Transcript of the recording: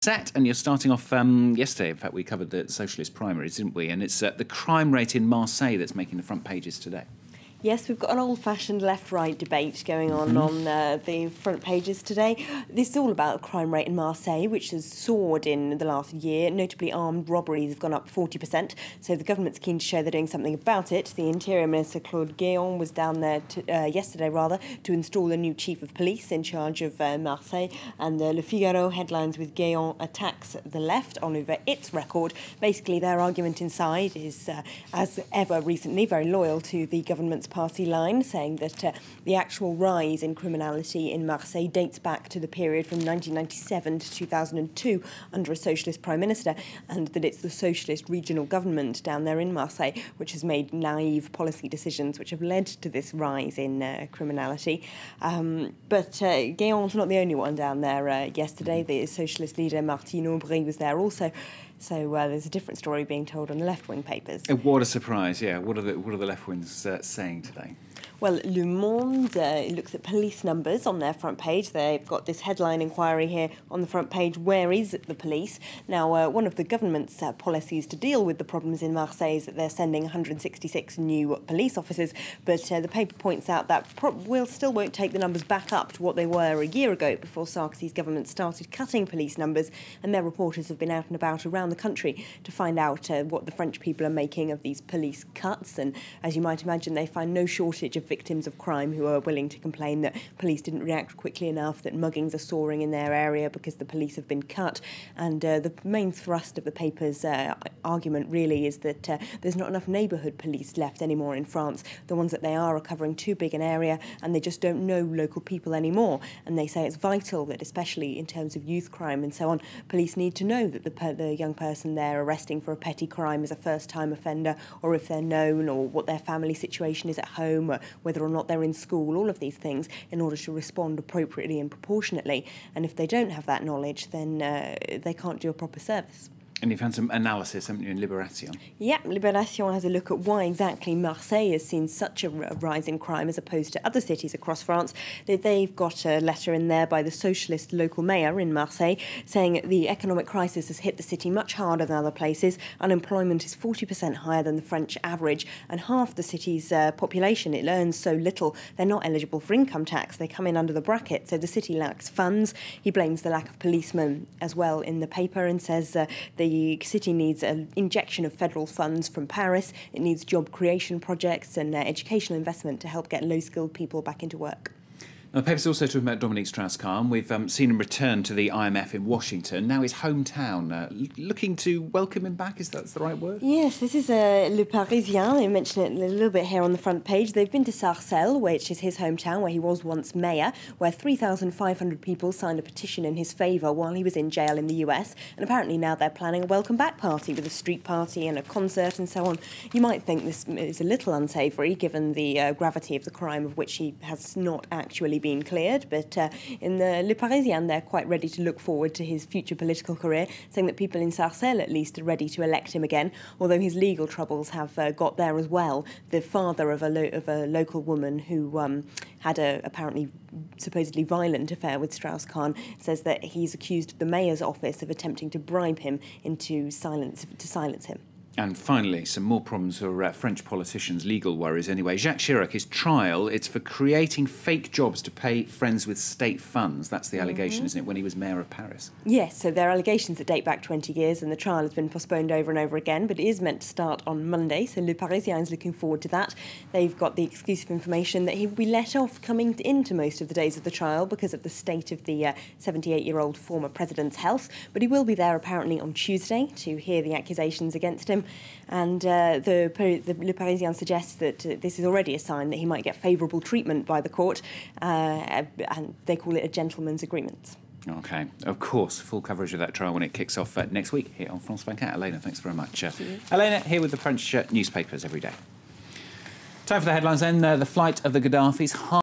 Set, and you're starting off yesterday. In fact, we covered the socialist primaries, didn't we? And it's the crime rate in Marseille that's making the front pages today. Yes, we've got an old-fashioned left-right debate going on the front pages today. This is all about the crime rate in Marseille, which has soared in the last year. Notably, armed robberies have gone up 40%, so the government's keen to show they're doing something about it. The Interior Minister, Claude Guéant, was down there yesterday, to install a new chief of police in charge of Marseille, and Le Figaro headlines with Guéant attacks the left on over its record. Basically, their argument inside is, as ever recently, very loyal to the government's party line, saying that the actual rise in criminality in Marseille dates back to the period from 1997 to 2002 under a socialist prime minister, and that it's the socialist regional government down there in Marseille which has made naive policy decisions which have led to this rise in criminality. But Guéant's not the only one down there yesterday. The socialist leader Martine Aubry was there also. So there's a different story being told on the left-wing papers. What a surprise! Yeah, what are the left wings saying today? Well, Le Monde looks at police numbers on their front page. They've got this headline inquiry here on the front page, where is the police? Now, one of the government's policies to deal with the problems in Marseille is that they're sending 166 new police officers, but the paper points out that still won't take the numbers back up to what they were a year ago before Sarkozy's government started cutting police numbers, and their reporters have been out and about around the country to find out what the French people are making of these police cuts, and as you might imagine, they find no shortage of victims of crime who are willing to complain that police didn't react quickly enough, that muggings are soaring in their area because the police have been cut. And the main thrust of the paper's argument really is that there's not enough neighbourhood police left anymore in France. The ones that they are covering too big an area, and they just don't know local people anymore. And they say it's vital that, especially in terms of youth crime and so on, police need to know that the young person they're arresting for a petty crime is a first-time offender, or if they're known, or what their family situation is at home, or whether or not they're in school, all of these things, in order to respond appropriately and proportionately. And if they don't have that knowledge, then they can't do a proper service. And you've had some analysis, haven't you, in Libération? Yeah, Libération has a look at why exactly Marseille has seen such a rise in crime as opposed to other cities across France. They've got a letter in there by the socialist local mayor in Marseille saying the economic crisis has hit the city much harder than other places. Unemployment is 40% higher than the French average, and half the city's population, it earns so little, they're not eligible for income tax. They come in under the bracket, so the city lacks funds. He blames the lack of policemen as well in the paper and says the city needs an injection of federal funds from Paris. It needs job creation projects and educational investment to help get low-skilled people back into work. Now, the paper's also talking about Dominique Strauss-Kahn. We've seen him return to the IMF in Washington, now his hometown. Looking to welcome him back, is that the right word? Yes, this is Le Parisien. They mention it a little bit here on the front page. They've been to Sarcelles, which is his hometown, where he was once mayor, where 3,500 people signed a petition in his favour while he was in jail in the US. And apparently now they're planning a welcome back party with a street party and a concert and so on. You might think this is a little unsavoury, given the gravity of the crime of which he has not actually been cleared, but in the Le Parisien they're quite ready to look forward to his future political career, saying that people in Sarcelles at least are ready to elect him again, although his legal troubles have got there as well. The father of a local woman who had a apparently supposedly violent affair with Strauss-Kahn says that he's accused the mayor's office of attempting to bribe him to silence him. And finally, some more problems for French politicians, legal worries anyway. Jacques Chirac, his trial, it's for creating fake jobs to pay friends with state funds. That's the allegation, isn't it, when he was mayor of Paris? Yes, so there are allegations that date back 20 years and the trial has been postponed over and over again, but it is meant to start on Monday, so Le Parisien is looking forward to that. They've got the exclusive information that he will be let off coming into most of the days of the trial because of the state of the 78-year-old former president's health, but he will be there apparently on Tuesday to hear the accusations against him. And the Le Parisien suggests that this is already a sign that he might get favourable treatment by the court, and they call it a gentleman's agreement. OK. Of course, full coverage of that trial when it kicks off next week here on France 24. Elena, thanks very much. Elena, here with the French newspapers every day. Time for the headlines then. The flight of the Gaddafis.